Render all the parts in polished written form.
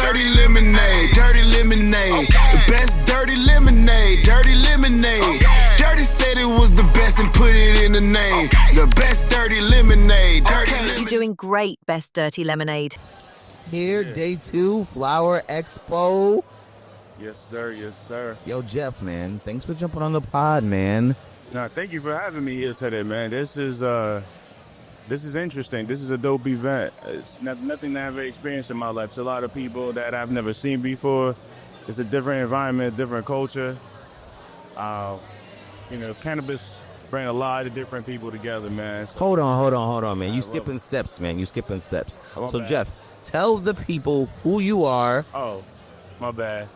dirty lemonade, dirty lemonade. The best dirty lemonade, dirty lemonade. Dirty said it was the best and put it in the name. The best dirty lemonade, dirty lemonade. You're doing great, Best Dirty Lemonade. Here, day 2, Flower Expo. Yes, sir. Yes, sir. Yo, Jeff, man, thanks for jumping on the pod, man. Nah, thank you for having me here today, man. This is interesting. This is a dope event. It's nothing that I've ever experienced in my life. It's a lot of people that I've never seen before. It's a different environment, different culture. Cannabis bring a lot of different people together, man. So, Hold on, man. You skipping steps, man. You skipping steps. So, Jeff, tell the people who you are. Oh, my bad.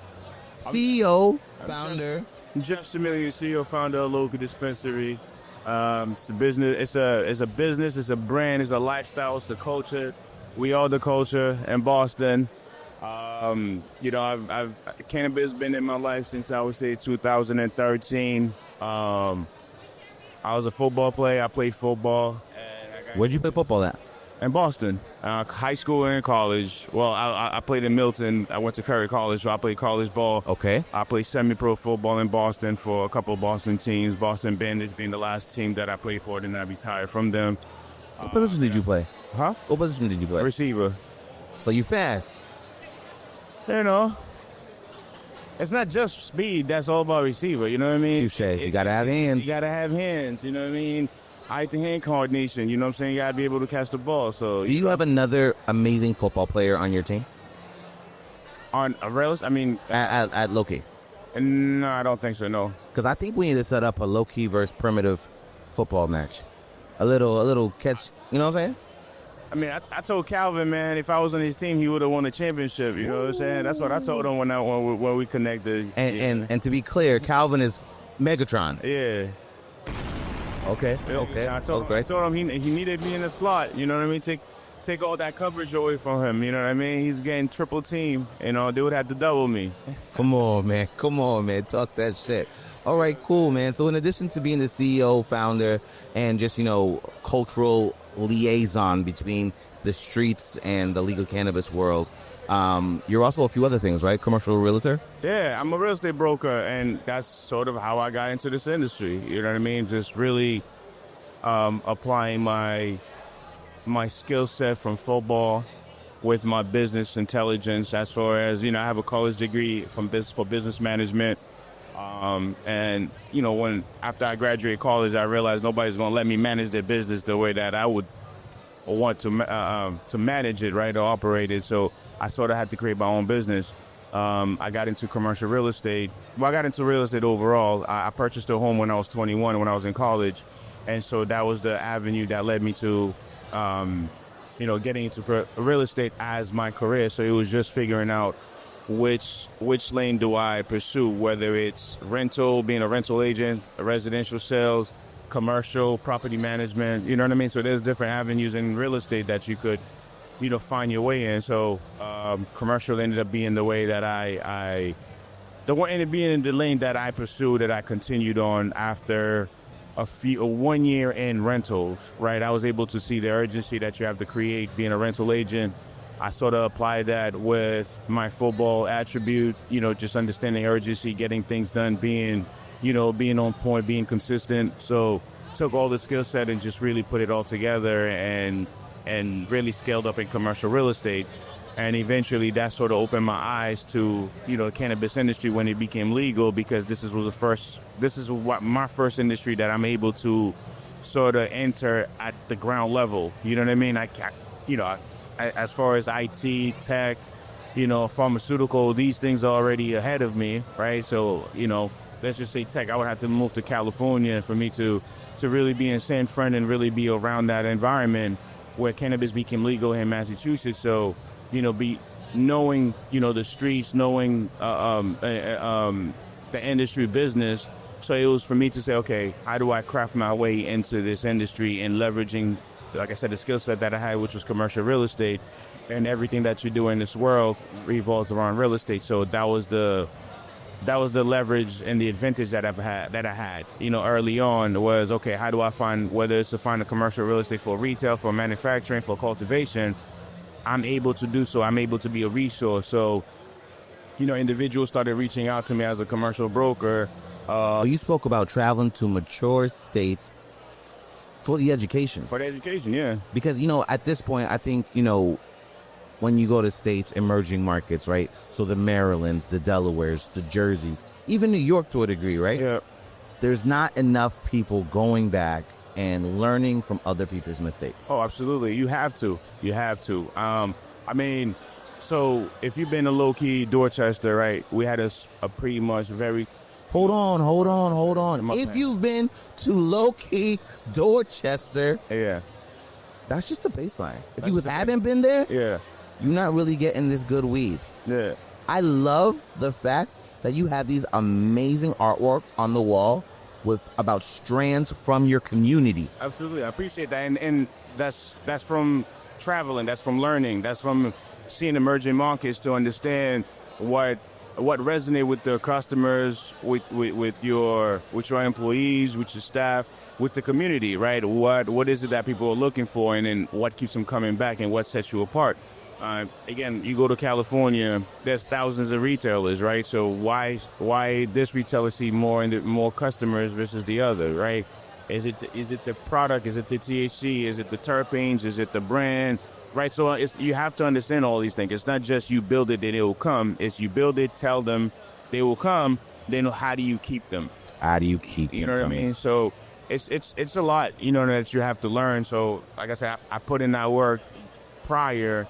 CEO, founder. Jeff Similien, CEO, founder of local dispensary. It's a business. It's a business. It's a brand. It's a lifestyle. It's the culture. We are the culture in Boston. Cannabis been in my life since I would say 2013. I was a football player. I played football. Where'd you play football at? In Boston, high school and college. Well, I played in Milton. I went to Ferry College, so I played college ball. Okay. I played semi-pro football in Boston for a couple of Boston teams. Boston Bandits being the last team that I played for, then I retired from them. What position did you play? Huh? What position did you play? Receiver. So you fast. It's not just speed. That's all about receiver. You know what I mean? Touche. You got to have hands. You got to have hands. You know what I mean? Eye-to-hand coordination. You know what I'm saying? You got to be able to catch the ball. So, do you have another amazing football player on your team? On a rails? I mean, at low-key? No, I don't think so, no. Because I think we need to set up a low-key versus primitive football match. A little catch, you know what I'm saying? I mean, I told Calvin, man, if I was on his team, he would have won a championship. You know what I'm saying? That's what I told him when we connected. And to be clear, Calvin is Megatron. Yeah. Okay. I told him he needed me in the slot. You know what I mean? Take all that coverage away from him. You know what I mean? He's getting triple team. You know, they would have to double me. Come on, man. Talk that shit. All right, cool, man. So in addition to being the CEO, founder, and just, cultural liaison between the streets and the legal cannabis world, you're also a few other things, right? Commercial realtor? Yeah, I'm a real estate broker, and that's sort of how I got into this industry. You know what I mean? Just really applying my skill set from football with my business intelligence as far as, I have a college degree for business management. And when after I graduated college, I realized nobody's going to let me manage their business the way that I would want to manage it, right, or operate it. So I sort of had to create my own business. I got into commercial real estate. Well, I got into real estate overall. I purchased a home when I was 21, when I was in college, and so that was the avenue that led me to, getting into real estate as my career. So it was just figuring out which lane do I pursue, whether it's rental, being a rental agent, residential sales, commercial, property management, you know what I mean? So there's different avenues in real estate that you could, find your way in. So commercial ended up being the way that ended up being the lane that I pursued, that I continued on after 1 year in rentals, right? I was able to see the urgency that you have to create being a rental agent. I sort of applied that with my football attribute, just understanding urgency, getting things done, being on point, being consistent. So took all the skill set and just really put it all together and really scaled up in commercial real estate. And eventually that sort of opened my eyes to, the cannabis industry when it became legal, because this is my first industry that I'm able to sort of enter at the ground level. You know what I mean? As far as IT, tech, pharmaceutical, these things are already ahead of me, right? So, let's just say tech, I would have to move to California for me to really be in San Fran and really be around that environment where cannabis became legal in Massachusetts. So, be knowing, the streets, knowing the industry business. So it was for me to say, okay, how do I craft my way into this industry and leveraging, like I said, the skill set that I had, which was commercial real estate, and everything that you do in this world revolves around real estate. So that was the leverage and the advantage that I had, early on was, okay, how do I find, whether it's to find a commercial real estate for retail, for manufacturing, for cultivation, I'm able to do so. I'm able to be a resource. So, individuals started reaching out to me as a commercial broker. You spoke about traveling to mature states for the education. For the education, yeah. Because, at this point, I think, when you go to states, emerging markets, right? So the Marylands, the Delawares, the Jerseys, even New York to a degree, right? Yeah. There's not enough people going back and learning from other people's mistakes. Oh, absolutely. You have to. So if you've been to low-key Dorchester, right, we had a pretty much very... Hold on. If you've been to low-key Dorchester, yeah, that's just the baseline. If you haven't been there, yeah, you're not really getting this good weed. Yeah. I love the fact that you have these amazing artwork on the wall about strands from your community. Absolutely. I appreciate that. And that's from traveling, that's from learning, that's from seeing emerging markets to understand what resonate with the customers, with your employees, with your staff, with the community, right? What is it that people are looking for, and then what keeps them coming back, and what sets you apart? Again, you go to California, there's thousands of retailers, right? So why this retailer see more customers versus the other, right? Is it the product? Is it the THC? Is it the terpenes? Is it the brand? Right, so you have to understand all these things. It's not just you build it, then it will come. It's you build it, tell them they will come. Then how do you keep them? How do you keep them? You know what I mean? So it's a lot, that you have to learn. So like I said, I put in that work prior,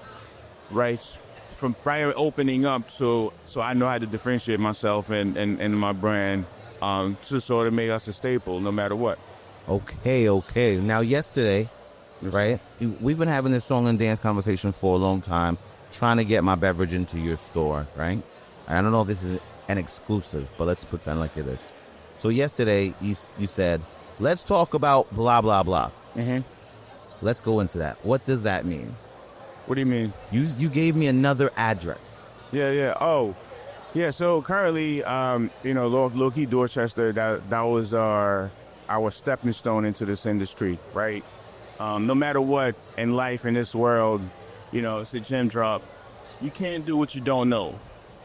right, from prior opening up, so I know how to differentiate myself and my brand to sort of make us a staple no matter what. Okay. Now yesterday, right, we've been having this song and dance conversation for a long time, trying to get my beverage into your store, right? I don't know if this is an exclusive, but let's pretend like it is. So yesterday you said, let's talk about blah, blah, blah. Mm-hmm. Let's go into that. What does that mean? What do you mean? You gave me another address. Yeah. Oh, yeah. So currently, low-key Dorchester, that was our stepping stone into this industry, right? No matter what in life, in this world, it's a gem drop. You can't do what you don't know,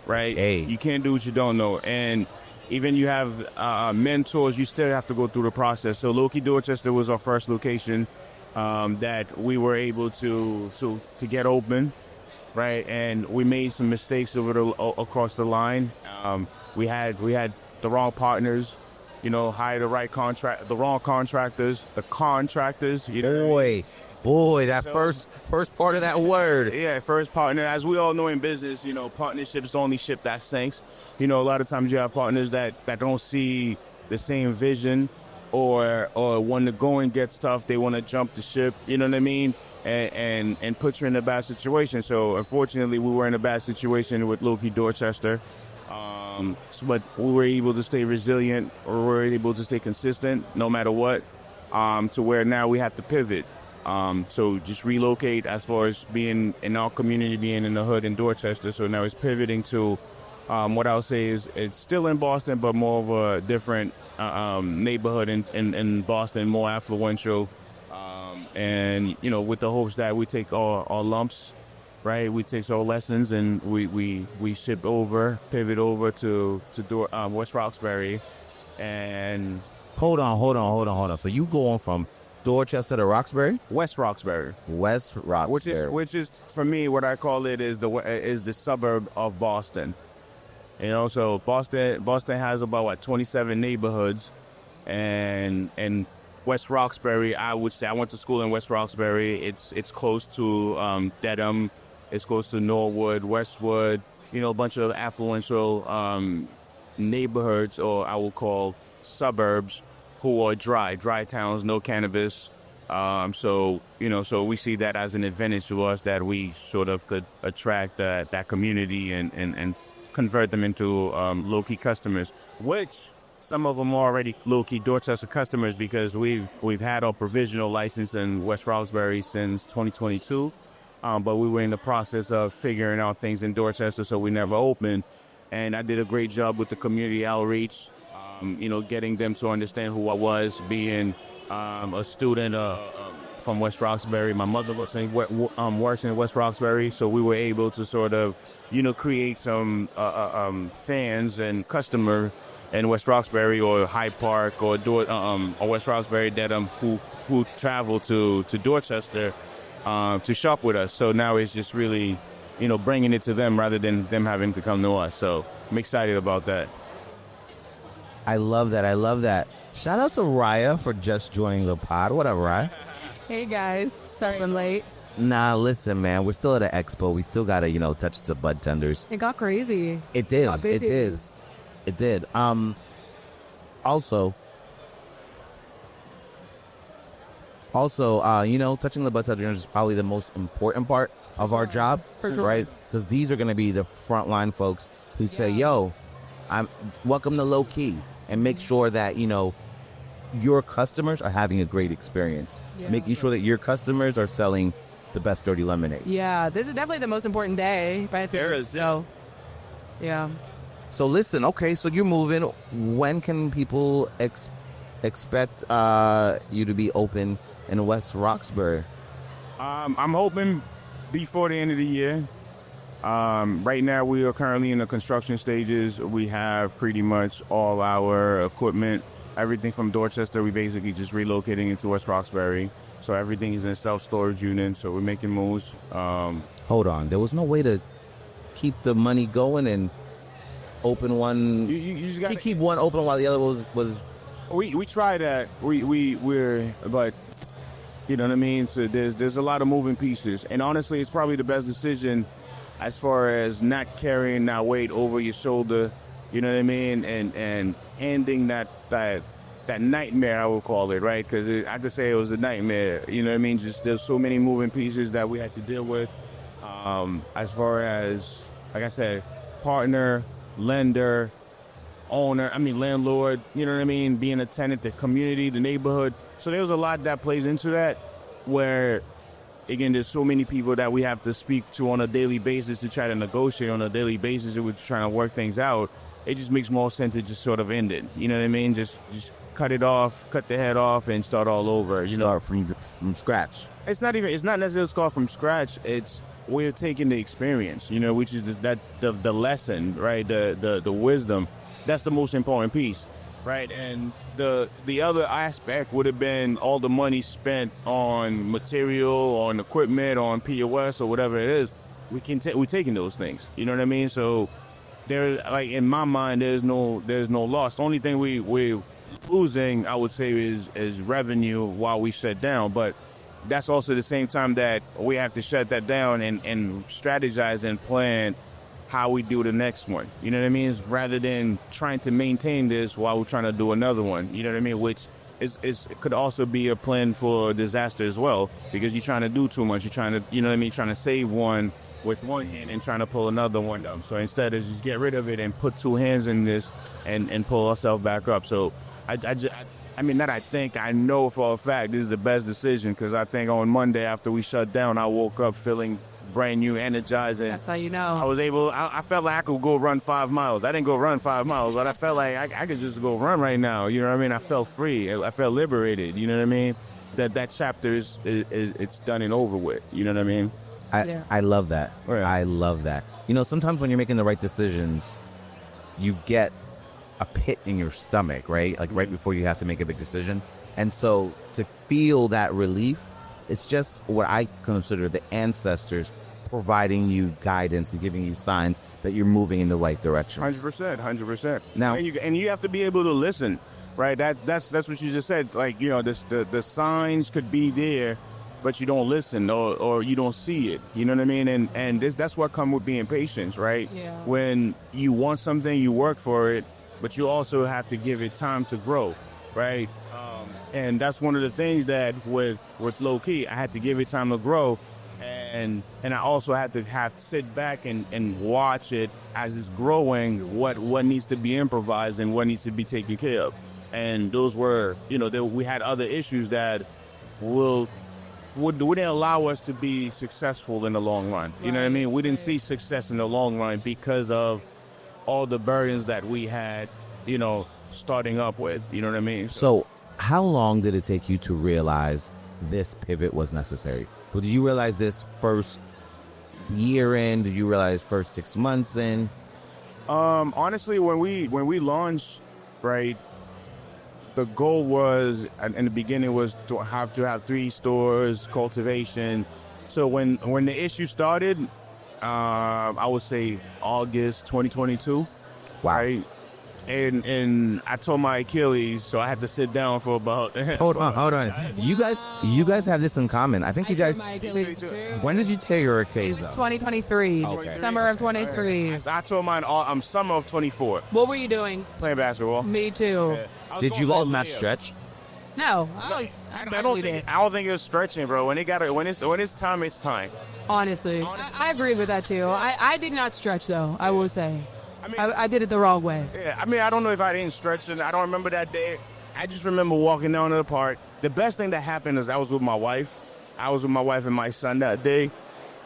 right? Hey. You can't do what you don't know. And even you have mentors, you still have to go through the process. So Low-Key Dorchester was our first location that we were able to get open, right? And we made some mistakes across the line. We had the wrong partners. Hire the wrong contractors, Boy, that first part of that word. Yeah, first partner. As we all know in business, partnerships only ship that sinks. A lot of times you have partners that don't see the same vision, or when the going gets tough, they want to jump the ship, you know what I mean? And put you in a bad situation. So unfortunately, we were in a bad situation with Low-Key Dorchester. But we were able to stay resilient, or we were able to stay consistent no matter what, to where now we have to pivot. So just relocate as far as being in our community, being in the hood in Dorchester. So now it's pivoting to what I'll say is it's still in Boston, but more of a different neighborhood in Boston, more affluential. And, with the hopes that we take our lumps, right? We take our lessons and we pivot over to West Roxbury. And Hold on. So you going from Dorchester to Roxbury? West Roxbury, which is for me, what I call it is the suburb of Boston. So Boston has about 27 neighborhoods, and West Roxbury, I would say, I went to school in West Roxbury. It's close to Dedham. It's close to Norwood, Westwood, a bunch of affluential neighborhoods, or I will call suburbs, who are dry towns, no cannabis. So we see that as an advantage to us, that we sort of could attract that community and convert them into low-key customers, which some of them are already low-key Dorchester customers, because we've had our provisional license in West Roxbury since 2022. But we were in the process of figuring out things in Dorchester, so we never opened. And I did a great job with the community outreach, getting them to understand who I was, being a student, from West Roxbury. My mother works in West Roxbury, so we were able to sort of, create some fans and customer in West Roxbury or Hyde Park or West Roxbury that who travel to Dorchester to shop with us. So now it's just really, bringing it to them rather than them having to come to us. So I'm excited about that. I love that. Shout out to Raya for just joining the pod. What up, Raya? Hey guys, sorry I'm late. Nah, listen, man. We're still at an expo. We still gotta, touch the bud tenders. It got crazy. It did. Got busy. It did. Also, touching the bud tenders is probably the most important part of our job. For sure. Right? Because these are gonna be the frontline folks who say, "Yo, I'm welcome to Low Key," and make sure that your customers are having a great experience. Yeah. Making sure that your customers are selling the best dirty lemonade. Yeah, this is definitely the most important day. Right There is. So, yeah. So listen, okay, so you're moving. When can people expect you to be open in West Roxbury? I'm hoping before the end of the year. Right now, we are currently in the construction stages. We have pretty much all our equipment, everything from Dorchester. We basically just relocating into West Roxbury. So everything is in self-storage units. So we're making moves. Hold on. There was no way to keep the money going and open one. You just got to keep one open while the other was. We try that. But you know what I mean. So there's a lot of moving pieces, and honestly, it's probably the best decision as far as not carrying that weight over your shoulder. You know what I mean, and ending that nightmare, I would call it, right? Because I could say it was a nightmare. You know what I mean? Just there's so many moving pieces that we had to deal with. As far as, like I said, partner, lender, landlord, you know what I mean? Being a tenant, the community, the neighborhood. So there's a lot that plays into that where, again, there's so many people that we have to speak to on a daily basis to try to negotiate on a daily basis and we're trying to work things out. It just makes more sense to just sort of end it. You know what I mean? Just cut it off, cut the head off and start all over. Start from scratch. It's not necessarily start from scratch. It's we're taking the experience, which is the lesson, right? The wisdom. That's the most important piece, right? And the other aspect would have been all the money spent on material, on equipment, on POS or whatever it is. We're taking those things. You know what I mean? So there's in my mind, there's no loss. The only thing we're losing, I would say, is revenue while we shut down. But that's also the same time that we have to shut that down and strategize and plan how we do the next one. You know what I mean? Rather than trying to maintain this while we're trying to do another one. You know what I mean? Which it could also be a plan for disaster as well, because you're trying to do too much. You're trying to, trying to save one with one hand and trying to pull another one up. So instead of just get rid of it and put two hands in this and pull ourselves back up. So I know for a fact this is the best decision, because I think on Monday after we shut down, I woke up feeling brand new, energized. And that's how you know. I felt like I could go run 5 miles. I didn't go run 5 miles, but I felt like I could just go run right now. You know what I mean? I felt free. I felt liberated. You know what I mean? That chapter is it's done and over with. You know what I mean? I love that. Right. I love that. Sometimes when you're making the right decisions, you get a pit in your stomach, right? Like right before you have to make a big decision. And so to feel that relief, it's just what I consider the ancestors providing you guidance and giving you signs that you're moving in the right direction. 100%. Now, and you have to be able to listen, right? That's what you just said. Like, the signs could be there, but you don't listen or you don't see it. You know what I mean? And that's what comes with being patient, right? Yeah. When you want something, you work for it, but you also have to give it time to grow, right? And that's one of the things that with Low Key, I had to give it time to grow, and I also had to sit back and watch it as it's growing, what needs to be improvised and what needs to be taken care of. And those were, we had other issues that wouldn't allow us to be successful in the long run. You know what I mean? We didn't see success in the long run because of all the burdens that we had, starting up with. You know what I mean? So how long did it take you to realize this pivot was necessary? Well, did you realize this first year in? Did you realize first 6 months in? Honestly, when we launched, right, the goal was in the beginning was to have 3 stores, cultivation. So when the issue started, I would say August 2022. Wow. Right? And I tore my Achilles, so I had to sit down for about. Hold on. You guys have this in common. I think you guys. My Achilles too. When did you tear your It Achilles? was Up? 2023, Okay. summer of 23. I tore mine all summer of 24, What were you doing? playing basketball. Me too. Did you guys not stretch? No, I barely don't did. think it was stretching, bro. When it's time, it's time. Honestly, I agree with that too. I did not stretch though. I will say, I mean- I did it the wrong way. Yeah, I mean, I don't know if I didn't stretch it. I don't remember that day. I just remember walking down to the park. The best thing that happened is I was with my wife. I was with my wife and my son that day,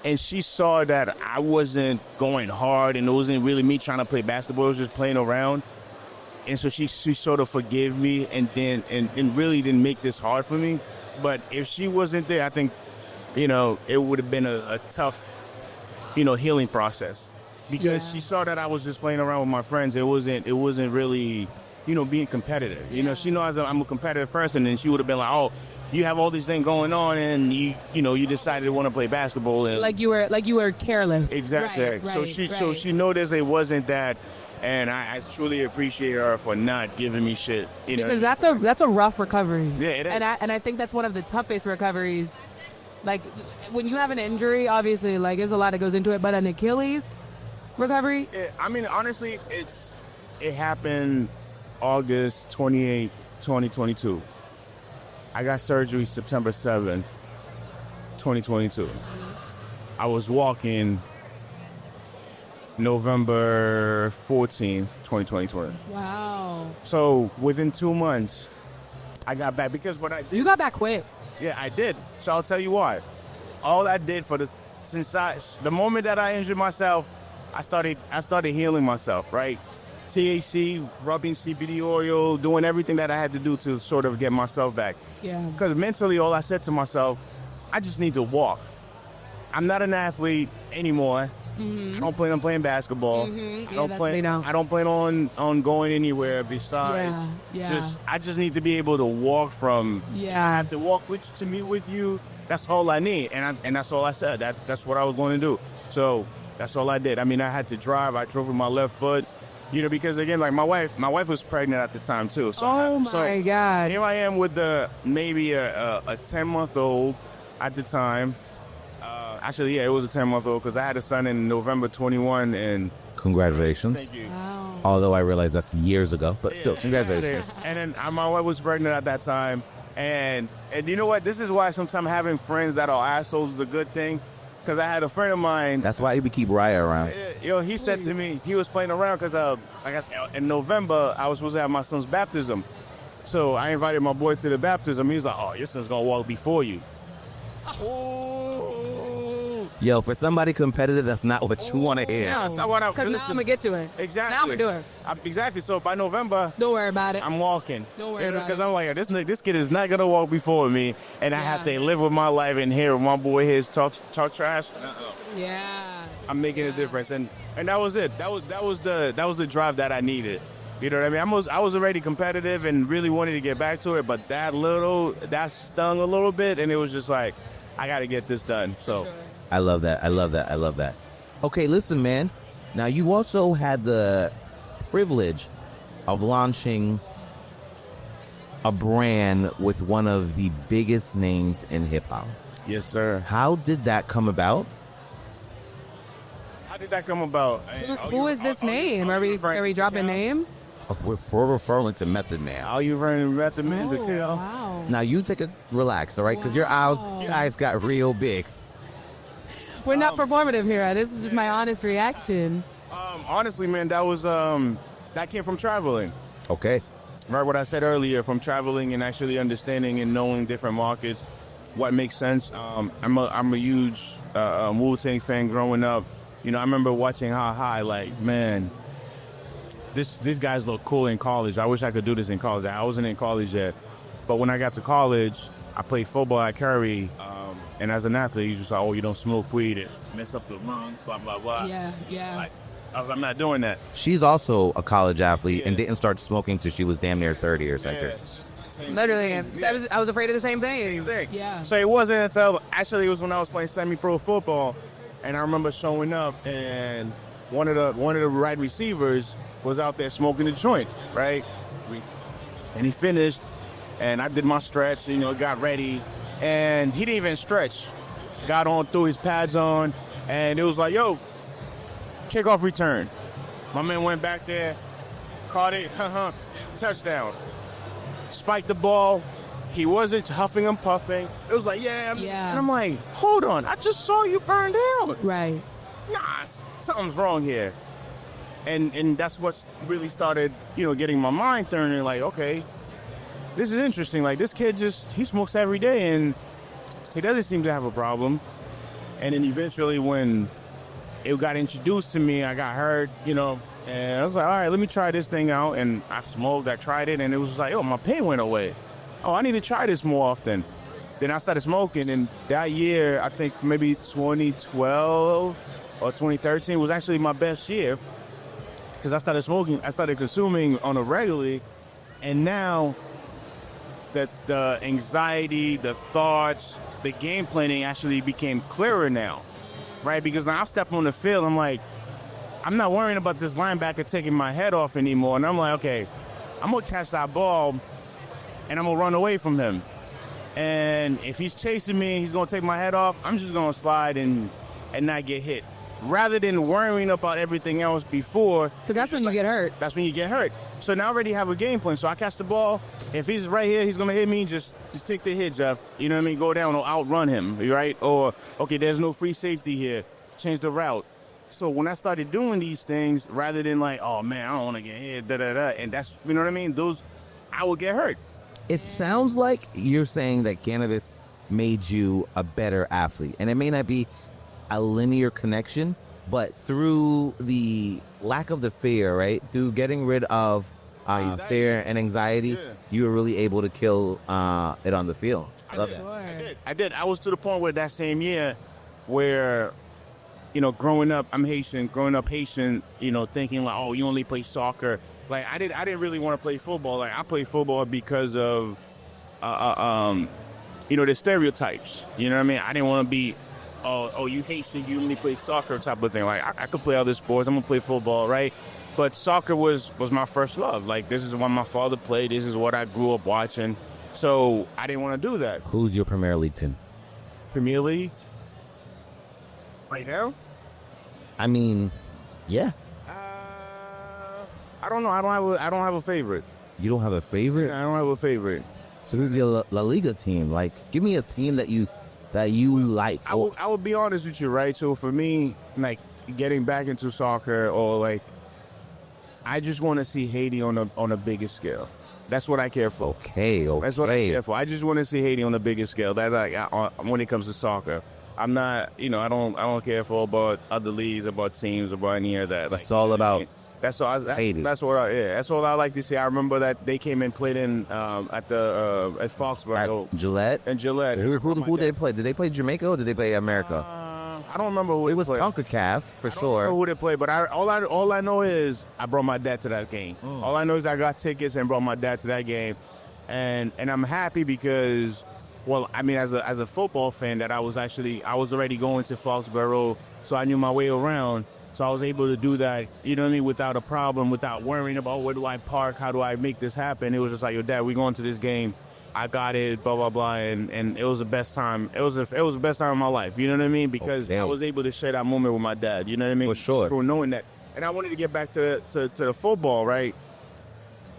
and she saw that I wasn't going hard, and it wasn't really me trying to play basketball. It was just playing around. And so she sort of forgave me and really didn't make this hard for me. But if she wasn't there, I think, it would have been a tough, healing process. Because she saw that I was just playing around with my friends. It wasn't really, being competitive. She knows I'm a competitive person, and she would have been like, oh, you have all these things going on, and you decided to want to play basketball. And Like you were careless. exactly. So she noticed it wasn't that. And I truly appreciate her for not giving me shit. Because that's a rough recovery. Yeah, it is. And I think that's one of the toughest recoveries. Like when you have an injury, obviously, like there's a lot that goes into it. But an Achilles recovery, I mean, honestly, it happened August 28, 2022. I got surgery September 7th, 2022. I was walking November 14th, 2020. wow, So within 2 months, I got back because what I did. you got back quick. Yeah, I did. So I'll tell you why. All I did the moment that I injured myself, I started healing myself, right? THC, rubbing CBD oil, doing everything that I had to do to sort of get myself back. Yeah. Because mentally, all I said to myself, I just need to walk. I'm not an athlete anymore. I don't plan on playing basketball. Yeah, I don't that's plan. me now. I don't plan on going anywhere besides Yeah. I just need to be able to walk from. Yeah. I have to walk to meet with you. That's all I need, and that's all I said. That's what I was going to do. So that's all I did. I mean, I had to drive. I drove with my left foot. Because again, like my wife was pregnant at the time too. So my God. Here I am with maybe a 10-month-old at the time. Actually, yeah, it was a 10-month-old because I had a son in November 21. And Congratulations. thank you. Wow. Although I realize that's years ago, but still, congratulations. And then my wife was pregnant at that time. And you know what? This is why sometimes having friends that are assholes is a good thing. Because I had a friend of mine. That's why we keep Raya around. He said to me, he was playing around because in November, I was supposed to have my son's baptism. So I invited my boy to the baptism. He was like, oh, your son's going to walk before you. Yo, for somebody competitive, that's not what you want to hear. No, That's not what because now I'm gonna get to it. Exactly. Now I'm gonna do it. Exactly. So by November, Don't worry about it. I'm walking. Don't worry about Because it. I'm like, this kid is not gonna walk before me, and I have to live with my life and hear my boy his talk trash. Yeah. I'm making a difference, and that was it. That was the drive that I needed. You know what I mean? I was already competitive and really wanted to get back to it, but that stung a little bit, and it was just like, I got to get this done. So. Sure. I love that. Okay, listen, man. Now, you also had the privilege of launching a brand with one of the biggest names in hip-hop. Yes, sir. How did that come about? How did that come about? Who is this name? Are we dropping names? We're referring to Method Man. Are you running Method Man to kill? Wow. Now, you take a relax, all right? Because your eyes got real big. We're not performative here. This is just my honest reaction. Honestly, man, that came from traveling. Okay. Right, what I said earlier, from traveling and actually understanding and knowing different markets, what makes sense. I'm a huge Wu-Tang fan growing up. I remember watching How High, like, man, these guys look cool in college. I wish I could do this in college. I wasn't in college yet. But when I got to college, I played football at Curry, and as an athlete, you just like, oh, you don't smoke weed, it mess up the lungs, blah, blah, blah. Yeah. Like, I'm not doing that. She's also a college athlete and didn't start smoking till she was damn near 30 or something. Literally, Yeah. I was afraid of the same thing. Same thing. Yeah. So it wasn't until, actually, it was when I was playing semi-pro football, and I remember showing up, and one of the wide receivers was out there smoking a joint, right? And he finished, and I did my stretch, got ready, and he didn't even stretch. Got on, threw his pads on, and it was like, yo, kickoff return. My man went back there, caught it, touchdown. Spiked the ball. He wasn't huffing and puffing. It was like, yeah. And I'm like, hold on, I just saw you burn down. Right. Nah, something's wrong here. And that's what really started, getting my mind turning, like, okay, this is interesting. Like, this kid he smokes every day, and he doesn't seem to have a problem. And then eventually when it got introduced to me, I got hurt, and I was like, all right, let me try this thing out. And I smoked, I tried it, and it was like, oh, my pain went away. Oh, I need to try this more often. Then I started smoking, and that year, I think maybe 2012 or 2013 was actually my best year, because I started smoking, I started consuming on a regularly, and now that the anxiety, the thoughts, the game planning actually became clearer now, right? Because now I step on the field, I'm like, I'm not worrying about this linebacker taking my head off anymore, and I'm like, okay, I'm gonna catch that ball, and I'm gonna run away from him. And if he's chasing me, he's gonna take my head off, I'm just gonna slide and not get hit. Rather than worrying about everything else before. So that's when you get hurt. That's when you get hurt. So now I already have a game plan. So I catch the ball. If he's right here, he's going to hit me. Just take the hit, Jeff. You know what I mean? Go down or outrun him, right? Or, okay, there's no free safety here. Change the route. So when I started doing these things, rather than like, oh, man, I don't want to get hit, da-da-da, and that's, you know what I mean? I would get hurt. It sounds like you're saying that cannabis made you a better athlete. And it may not be a linear connection, but through the lack of the fear, right? Through getting rid of fear and anxiety, you were really able to kill it on the field. I love that. I did. I was to the point where that same year where, growing up, I'm Haitian, thinking like, oh, you only play soccer. Like, I didn't really want to play football. Like, I played football because of, the stereotypes. You know what I mean? I didn't want to be, oh, you Haitian, you only play soccer type of thing. Like, I could play other sports. I'm going to play football, right? But soccer was my first love. Like, this is what my father played. This is what I grew up watching. So I didn't want to do that. Who's your Premier League team? Premier League? Right now? I mean, yeah. I don't know. I don't have a favorite. You don't have a favorite? I don't have a favorite. So who's your La Liga team? Like, give me a team that you like. I would be honest with you, right? So for me, like, getting back into soccer, or like, I just want to see Haiti on a bigger scale. That's what I care for. Okay. That's what I care for. I just want to see Haiti on a bigger scale. That when it comes to soccer, I'm not. I don't care for about other leagues, about teams, about any of that. Like, it's all about. That's all. That's what I like to see. I remember that they came and played in at Foxborough. At Gillette? And Gillette. Who they play? Did they play Jamaica or did they play America? I don't remember who it was. Played. CONCACAF for sure. I don't know who they played, but all I know is I brought my dad to that game. All I know is I got tickets and brought my dad to that game, and I'm happy because, well, I mean, as a football fan, that I was already going to Foxborough, so I knew my way around. So I was able to do that, you know what I mean, without a problem, without worrying about where do I park, how do I make this happen. It was just like, yo, Dad, we're going to this game. I got it, blah, blah, blah, and it was the best time. It was the best time of my life, you know what I mean? Because I was able to share that moment with my dad, you know what I mean? For sure. For knowing that. And I wanted to get back to the football, right?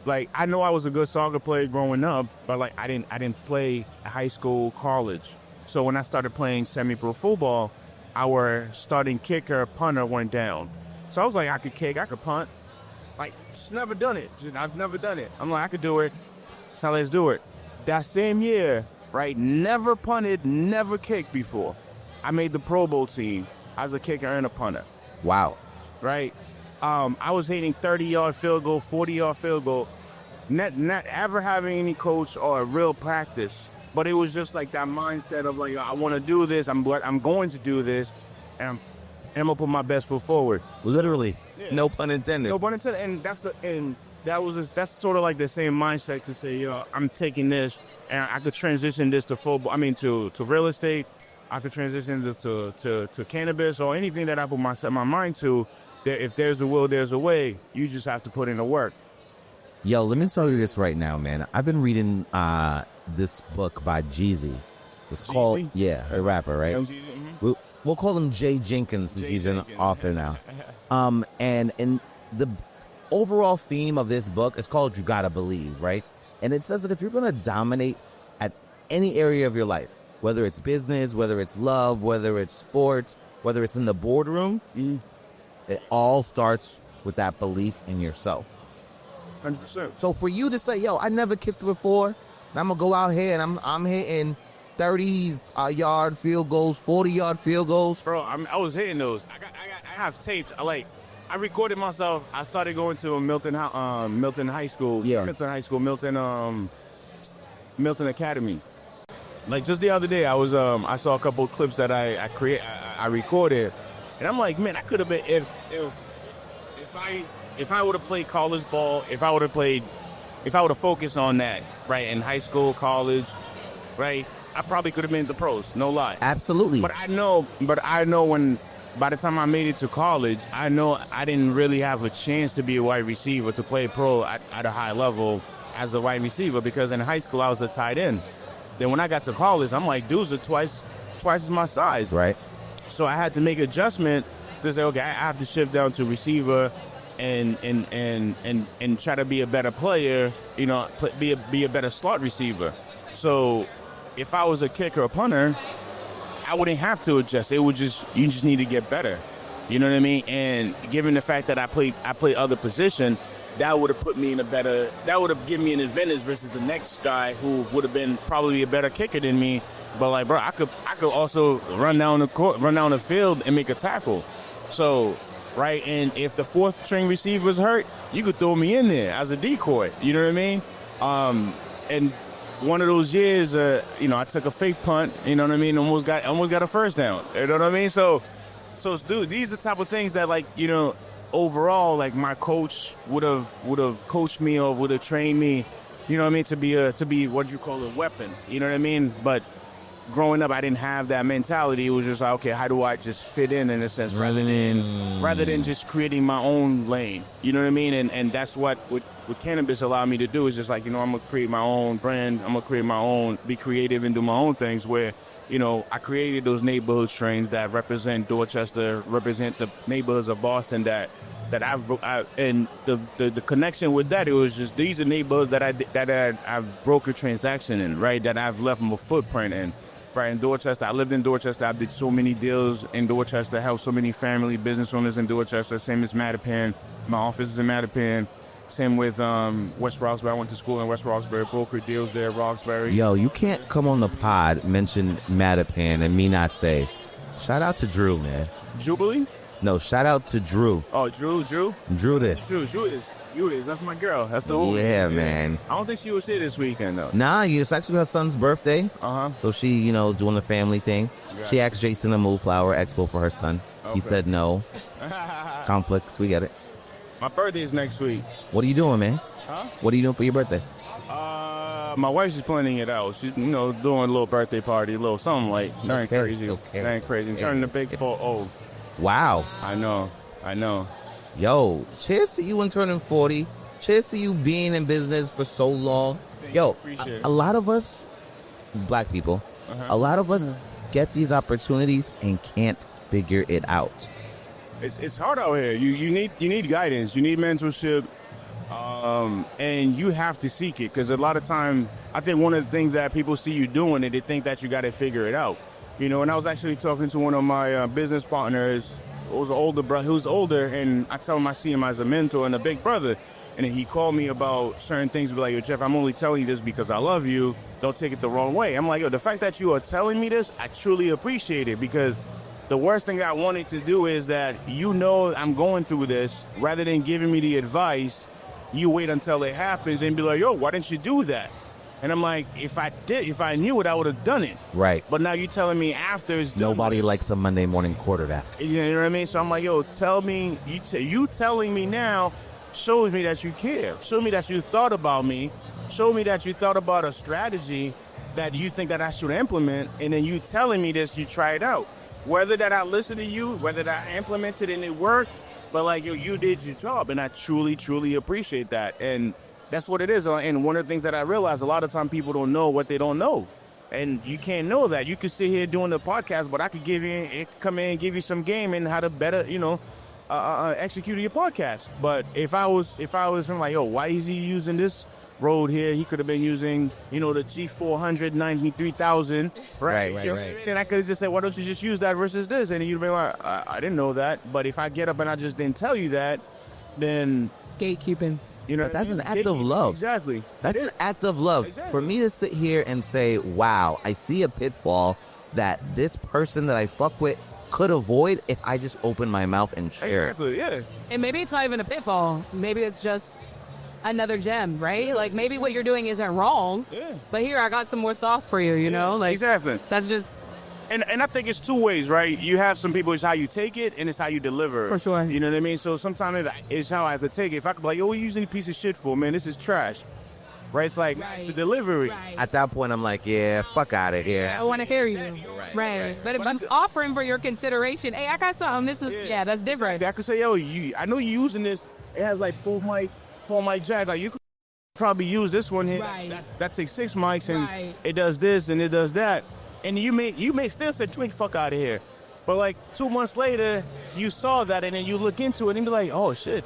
Like, I know I was a good soccer player growing up, but, like, I didn't play high school, college. So when I started playing semi-pro football, our starting kicker, punter, went down. So I was like, I could kick, I could punt. Like, just never done it. I've never done it. I'm like, I could do it. So let's do it. That same year, right, never punted, never kicked before. I made the Pro Bowl team as a kicker and a punter. Wow. Right? I was hitting 30-yard field goal, 40-yard field goal, not ever having any coach or real practice. But it was just like that mindset of like, I want to do this. I'm going to do this, and I'm gonna put my best foot forward. Literally, Yeah. no pun intended. No pun intended. And that's sort of like the same mindset to say, yo, I'm taking this and I could transition this to football. I mean, to real estate. I could transition this to cannabis or anything that I put my mind to. That if there's a will, there's a way. You just have to put in the work. Yo, let me tell you this right now, man. I've been reading this book by Jeezy. It's called, a rapper, right? Mm-hmm. We'll call him Jay Jenkins since he's an author now. And the overall theme of this book is called You Gotta Believe, right? And it says that if you're going to dominate at any area of your life, whether it's business, whether it's love, whether it's sports, whether it's in the boardroom, it all starts with that belief in yourself. 100%. So for you to say, yo, I never kicked before, and I'm going to go out here and I'm hitting 30-yard field goals, 40-yard field goals. Bro, I was hitting those. I have tapes. I recorded myself. I started going to Milton High School. Yeah. Milton Academy. Like just the other day, I saw a couple of clips that I recorded, and I'm like, man, I could have been if I would have played college ball, if I would have focused on that, right, in high school, college, right, I probably could have been the pros, no lie. Absolutely. But I know when, by the time I made it to college, I know I didn't really have a chance to be a wide receiver, to play pro at a high level as a wide receiver, because in high school I was a tight end. Then when I got to college, I'm like, dudes are twice as my size. Right. So I had to make adjustment to say, okay, I have to shift down to receiver and try to be a better player, you know, be a better slot receiver. So if I was a kicker or punter, I wouldn't have to adjust. You just need to get better. You know what I mean? And given the fact that I play other position, that would have put me that would have given me an advantage versus the next guy who would have been probably a better kicker than me. But like, bro, I could also run down the field and make a tackle. So, right, and if the fourth string receiver was hurt, you could throw me in there as a decoy. You know what I mean? And one of those years, I took a fake punt. You know what I mean? Almost got a first down. You know what I mean? So, dude, these are the type of things that, like, you know, overall, like, my coach would have coached me or would have trained me, you know what I mean, to be what you call a weapon. You know what I mean? But growing up, I didn't have that mentality. It was just like, okay, how do I just fit in a sense, rather than just creating my own lane. You know what I mean? And that's what cannabis allowed me to do, is just like, you know, I'm gonna create my own brand. I'm gonna create my own, be creative and do my own things. Where, you know, I created those neighborhood strains that represent Dorchester, represent the neighborhoods of Boston that and the connection with that, it was just, these are neighborhoods that I've broke a transaction in, right? That I've left my footprint in. Right, in Dorchester, I lived in Dorchester. I did so many deals in Dorchester, helped so many family business owners in Dorchester. Same as Mattapan. My office is in Mattapan. Same with West Roxbury. I went to school in West Roxbury, brokered deals there, Roxbury. Yo, you can't come on the pod, mention Mattapan, and me not say, shout out to Drew, man. Jubilee? No, shout out to Drew. Oh, Drew this. Drew is. That's my girl. That's the one. Yeah, man. I don't think she was here this weekend, though. Nah, it's actually her son's birthday. Uh-huh. So she, you know, doing the family thing. Got She it. asked Jason to move Flower Expo for her son. Okay. He said no. Conflicts, we get it. My birthday is next week. What are you doing, man? Huh? What are you doing for your birthday? My wife's just planning it out. She's, you know, doing a little birthday party, a little something like, nothing crazy. Okay. Nothing crazy. I'm turning the big 4-0. Wow. I know. Yo, cheers to you and turning 40. Cheers to you being in business for so long. Yo, Appreciate it. a lot of us, black people, a lot of us get these opportunities and can't figure it out. It's hard out here. You need guidance. You need mentorship, and you have to seek it, because a lot of time, I think one of the things that people see you doing, they think that you got to figure it out. You know, and I was actually talking to one of my business partners who was an older brother, who's older, and I tell him I see him as a mentor and a big brother. And then he called me about certain things, be like, yo, Jeff, I'm only telling you this because I love you. Don't take it the wrong way. I'm like, yo, the fact that you are telling me this, I truly appreciate it, because the worst thing I wanted to do is that, you know, I'm going through this, rather than giving me the advice, you wait until it happens and be like, yo, why didn't you do that? And I'm like, if I knew it, I would have done it. Right. But now you're telling me after it's done. Nobody likes a Monday morning quarterback. You know what I mean? So I'm like, yo, tell me, you telling me now shows me that you care. Show me that you thought about me. Show me that you thought about a strategy that you think that I should implement. And then you telling me this, you try it out. Whether that I listen to you, whether that I implemented and it worked, but like, yo, you did your job. And I truly, truly appreciate that. And that's what it is. And one of the things that I realize, a lot of time people don't know what they don't know. And you can't know that. You could sit here doing the podcast, but I could come in and give you some game and how to better, execute your podcast. But if I was I'm like, yo, why is he using this road here? He could have been using, the G400 93,000, right? Right. And I could have just said, why don't you just use that versus this? And you'd be like, I didn't know that. But if I get up and I just didn't tell you that, then Gatekeeping. But that's an act of love. Exactly. That's an act of love. Exactly. For me to sit here and say, wow, I see a pitfall that this person that I fuck with could avoid if I just open my mouth and share. Exactly, yeah. And maybe it's not even a pitfall. Maybe it's just another gem, right? Like maybe what you're doing isn't wrong. Yeah. But here, I got some more sauce for you, you know? Like exactly. That's just... And I think it's two ways, right? You have some people, it's how you take it, and it's how you deliver it. For sure. You know what I mean? So sometimes it's how I have to take it. If I could be like, yo, what are you using a piece of shit for, man? This is trash. Right? It's like, it's the delivery. Right. At that point, I'm like, yeah, fuck out of here. I want to hear you. Right. But if I'm offering for your consideration, hey, I got something. This is, that's different. Exactly. I could say, yo, I know you're using this. It has like four mic jack. Like, you could probably use this one here. Right. That takes 6 mics, and it does this, and it does that. And you may still say, "Twink, fuck out of here," but like 2 months later, you saw that, and then you look into it and be like, "Oh shit,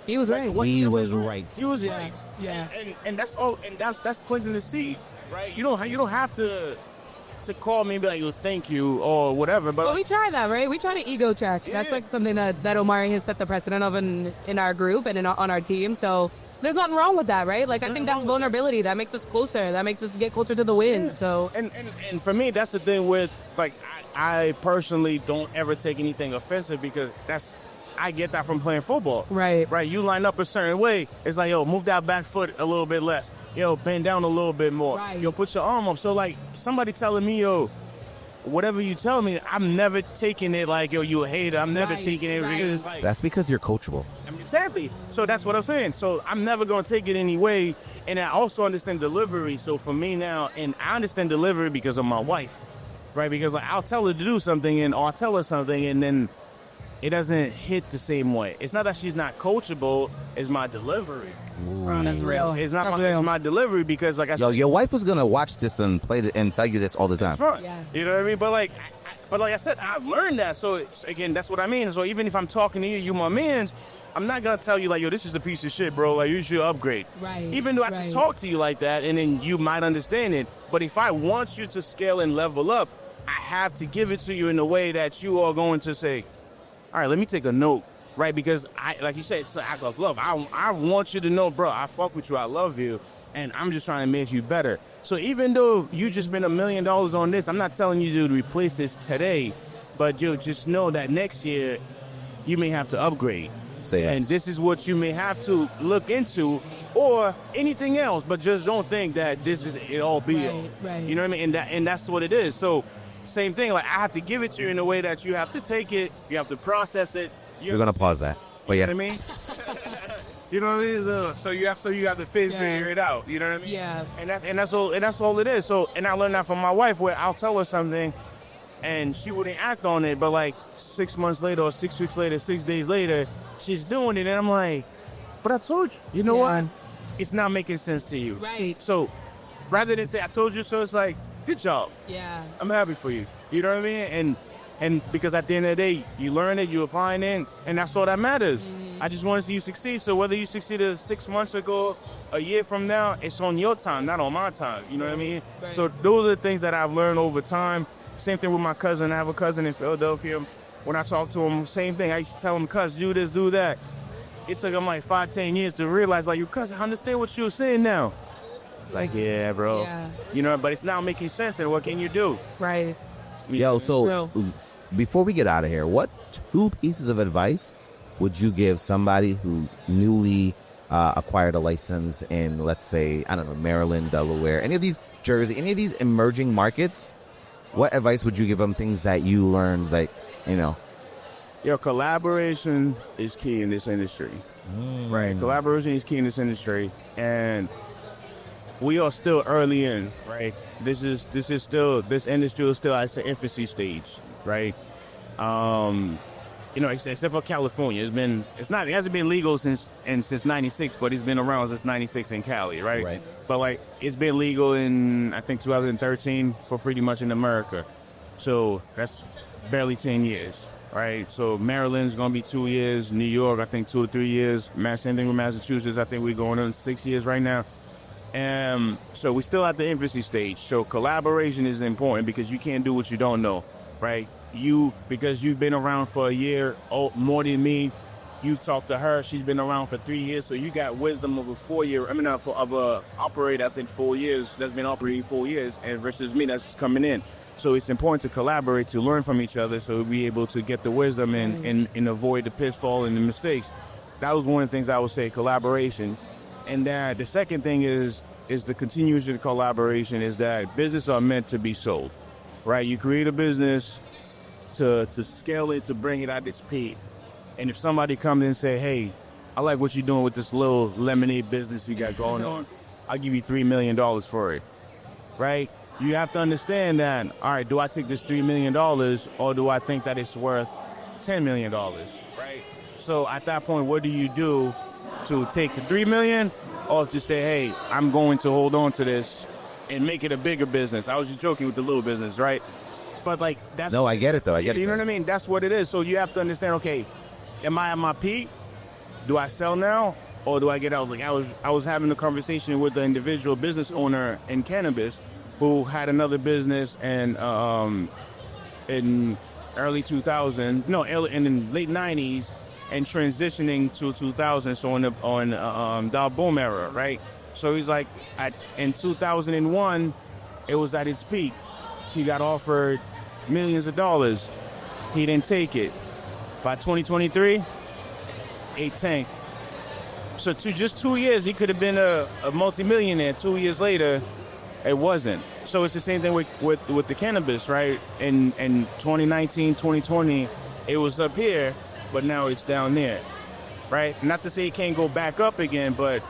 He was right. He was right. He was right." Yeah. And that's all. And that's planting the seed, right? You don't have to call me and be like, "Yo, thank you," or whatever. But we try that, right? We try to ego check. That's like something that Omari has set the precedent of in our group and on our team. So there's nothing wrong with that, right? Like I think that's vulnerability. That makes us closer. That makes us get closer to the win. Yeah. So and for me, that's the thing with like I personally don't ever take anything offensive because I get that from playing football. Right. You line up a certain way. It's like, yo, move that back foot a little bit less. Yo, bend down a little bit more. Right. Yo, put your arm up. So like somebody telling me, yo, whatever you tell me, I'm never taking it like, yo, you a hater. I'm never taking it because it's like... That's because you're coachable. Exactly. So that's what I'm saying. So I'm never going to take it anyway. And I also understand delivery. So for me now, and I understand delivery because of my wife, right? Because like I'll tell her to do something or I'll tell her something and then it doesn't hit the same way. It's not that she's not coachable. It's my delivery. that's real. It's not it's my delivery because like I said, your wife was gonna watch this and and tell you this all the time. Yeah. You know what I mean? But like I said, I've learned that. So again, that's what I mean. So even if I'm talking to you my mans, I'm not gonna tell you like, yo, this is a piece of shit, bro. Like you should upgrade. Right. Even though I can talk to you like that, and then you might understand it. But if I want you to scale and level up, I have to give it to you in a way that you are going to say, all right, let me take a note. Right, because like you said, it's an act of love. I want you to know, bro, I fuck with you, I love you, and I'm just trying to make you better. So even though you just spent $1 million on this, I'm not telling you to replace this today, but you just know that next year you may have to upgrade. Say yes. And this is what you may have to look into, or anything else. But just don't think that this is it all be all. Right. You know what I mean? And that's what it is. So same thing. Like I have to give it to you in a way that you have to take it, you have to process it. You're gonna pause that, but yeah. You know what I mean? You know what I mean? So you have to figure it out. You know what I mean? Yeah. And that's all it is. So and I learned that from my wife, where I'll tell her something, and she wouldn't act on it, but like 6 months later, or 6 weeks later, 6 days later, she's doing it, and I'm like, but I told you. You know what? It's not making sense to you. Right. So rather than say I told you so, it's like, good job. Yeah. I'm happy for you. You know what I mean? And because at the end of the day, you learn it, you refine it, and that's all that matters. I just want to see you succeed. So whether you succeeded 6 months ago, a year from now, it's on your time, not on my time. You know what I mean? Right. So those are the things that I've learned over time. Same thing with my cousin. I have a cousin in Philadelphia. When I talk to him, same thing. I used to tell him, cuz, do this, do that. It took him like 5-10 years to realize, like, you cousin, I understand what you're saying now. It's like, yeah, bro. Yeah. You know, but it's now making sense, and what can you do? Right. Yo, so Real. before we get out of here, what 2 pieces of advice would you give somebody who newly acquired a license in, let's say, I don't know, Maryland, Delaware, any of these, Jersey, any of these emerging markets, what advice would you give them, things that you learned, like, you know? Collaboration is key in this industry. Right? Collaboration is key in this industry, and we are still early in, right? This industry is still at the infancy stage, right? Except for California, it hasn't been legal since '96, but it's been around since '96 in Cali, right? Right. But like it's been legal in I think 2013 for pretty much in America, so that's barely 10 years, right? So Maryland's gonna be 2 years, New York I think 2 or 3 years, same thing with Massachusetts. I think we're going on 6 years right now. So we're still at the infancy stage. So collaboration is important because you can't do what you don't know, right? Because you've been around for a year more than me, you've talked to her. She's been around for 3 years, so you got wisdom of of a operator that's in 4 years, that's been operating 4 years, and versus me that's just coming in. So it's important to collaborate, to learn from each other, so we'll be able to get the wisdom and avoid the pitfall and the mistakes. That was one of the things I would say, collaboration. And the second thing is the continuation of collaboration is that businesses are meant to be sold, right? You create a business to scale it, to bring it at its peak. And if somebody comes in and say, hey, I like what you're doing with this little lemonade business you got going on, I'll give you $3 million for it, right? You have to understand that, all right, do I take this $3 million or do I think that it's worth $10 million, right? So at that point, what do you do to take the $3 million or to say, hey, I'm going to hold on to this and make it a bigger business? I was just joking with the little business, right? But like that's No, I get it though. You know what I mean? That's what it is. So you have to understand. Okay, am I at my peak? Do I sell now, or do I get out? Like I was having a conversation with the individual business owner in Cannabis, who had another business and in early 2000, no, in the late 90s, and transitioning to 2000. So on the boom era, right? So he's like, in 2001, it was at its peak. He got offered millions of dollars. He didn't take it. By 2023, it tanked. So just 2 years, he could have been a multimillionaire. 2 years later, it wasn't. So it's the same thing with the cannabis, right? In 2019, 2020, it was up here, but now it's down there, right? Not to say it can't go back up again, but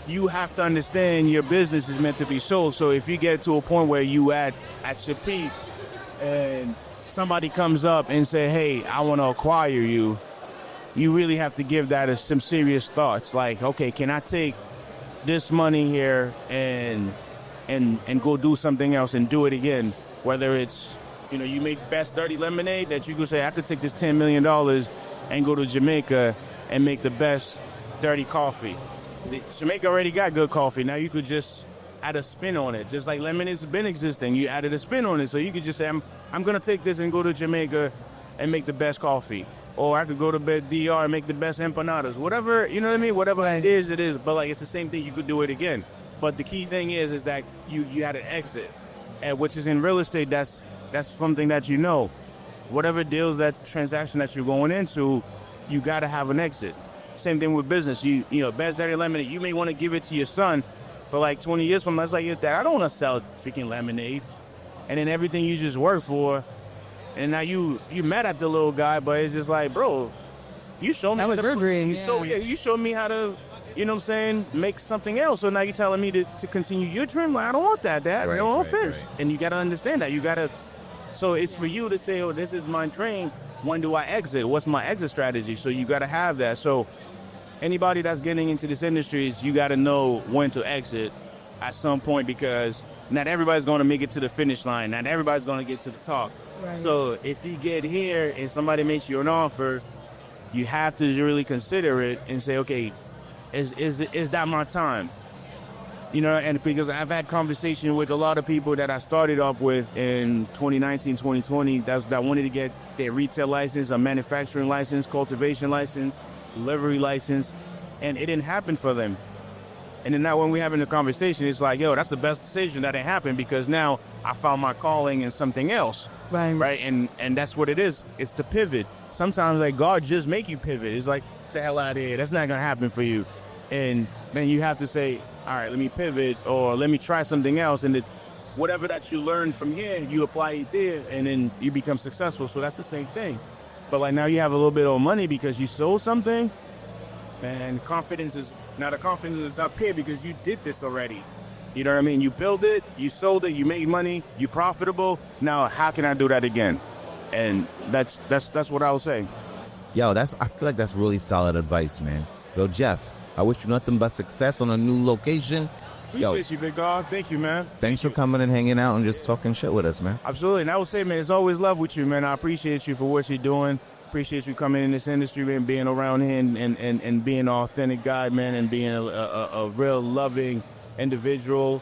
you have to understand your business is meant to be sold. So if you get to a point where you at your peak and somebody comes up and say, hey, I want to acquire you, you really have to give that some serious thoughts. Like, okay, can I take this money here and go do something else and do it again? Whether it's, you make best dirty lemonade that you could say, I could take this $10 million and go to Jamaica and make the best dirty coffee. Jamaica already got good coffee. Now you could just add a spin on it. Just like lemonade's been existing, you added a spin on it. So you could just say, I'm going to take this and go to Jamaica and make the best coffee. Or I could go to DR and make the best empanadas. Whatever, you know what I mean? Whatever it is. But like it's the same thing. You could do it again. But the key thing is that you had an exit, and which is in real estate. That's something that you know. Whatever deals, that transaction that you're going into, you got to have an exit. Same thing with business. You best dirty lemonade. You may want to give it to your son, but like 20 years from now, it's like, Dad, I don't want to sell freaking lemonade. And then everything you just worked for, and now you mad at the little guy, but it's just like, bro, you showed me. That was your dream. You showed me how to, make something else. So now you're telling me to continue your dream. Like, I don't want that, Dad. Right, No offense. right. And you got to understand that. So it's for you to say, oh, this is my dream. When do I exit? What's my exit strategy? So you got to have that. So anybody that's getting into this industry, you got to know when to exit at some point, because not everybody's going to make it to the finish line. Not everybody's going to get to the top. Right. So if you get here and somebody makes you an offer, you have to really consider it and say, okay, is that my time? And because I've had conversation with a lot of people that I started up with in 2019, 2020, that wanted to get their retail license, a manufacturing license, cultivation license, delivery license, and it didn't happen for them. And then now when we're having a conversation, it's like, yo, that's the best decision that it happened, because now I found my calling in something else. Right. And that's what it is. It's the pivot. Sometimes like God just make you pivot. It's like, the hell out of here. That's not going to happen for you. And then you have to say, all right, let me pivot or let me try something else. And whatever that you learn from here, you apply it there, and then you become successful. So that's the same thing. But like now you have a little bit of money because you sold something. Man, the confidence is up here because you did this already. You know what I mean? You built it, you sold it, you made money, you profitable. Now, how can I do that again? And that's what I would say. Yo, I feel like that's really solid advice, man. Yo, Jeff, I wish you nothing but success on a new location. Appreciate you, big dog. Thank you, man. Thanks for coming and hanging out and just talking shit with us, man. Absolutely. And I would say, man, it's always love with you, man. I appreciate you for what you're doing. Appreciate you coming in this industry, man, being around here and being an authentic guy, man, and being a real loving individual.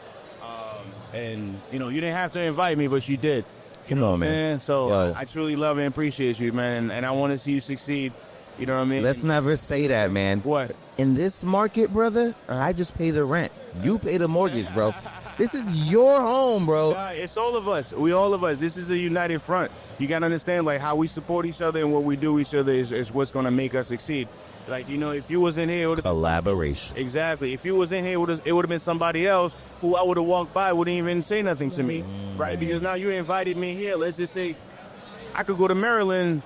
And, you know, you didn't have to invite me, but you did. Come on, man. So Yo. I truly love and appreciate you, man. And I want to see you succeed. You know what I mean? Let's never say that, man. What? In this market, brother, I just pay the rent. You pay the mortgage, bro. This is your home, bro. It's all of us. All of us. This is a united front. You got to understand, like, how we support each other and what we do each other is what's going to make us succeed. Like, you know, if you was in here, it would have Collaboration. Exactly. If you was in here, it would have been somebody else who I would have walked by, wouldn't even say nothing to me, right? Because now you invited me here. Let's just say I could go to Maryland.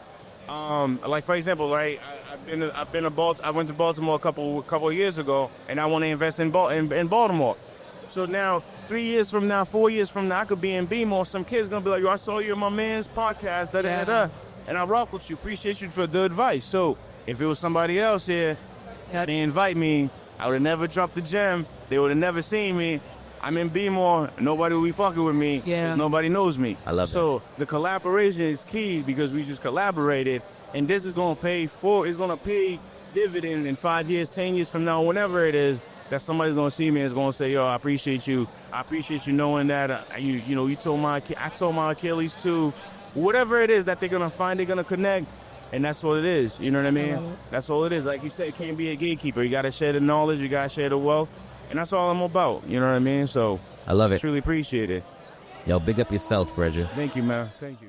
Like, for example, right? I went to Baltimore a couple of years ago, and I want to invest in Baltimore. So now, 3 years from now, 4 years from now, I could be in Beemore. Some kid's gonna be like, yo, I saw you in my man's podcast, and I rock with you. Appreciate you for the advice. So if it was somebody else here, they invite me, I would have never dropped the gem. They would have never seen me. I'm in Beemore. Nobody will be fucking with me. Yeah. Nobody knows me. I love that. So the collaboration is key because we just collaborated, and this is gonna pay dividend in 5 years, 10 years from now, whenever it is. That somebody's gonna see me and is gonna say, "Yo, I appreciate you. I appreciate you knowing that you told I told my Achilles too." Whatever it is that they're gonna find, they're gonna connect, and that's what it is. You know what I mean? That's all it is. Like you said, it can't be a gatekeeper. You gotta share the knowledge. You gotta share the wealth, and that's all I'm about. You know what I mean? So I love it. Truly appreciate it. Yo, big up yourself, Bridger. Thank you, man. Thank you.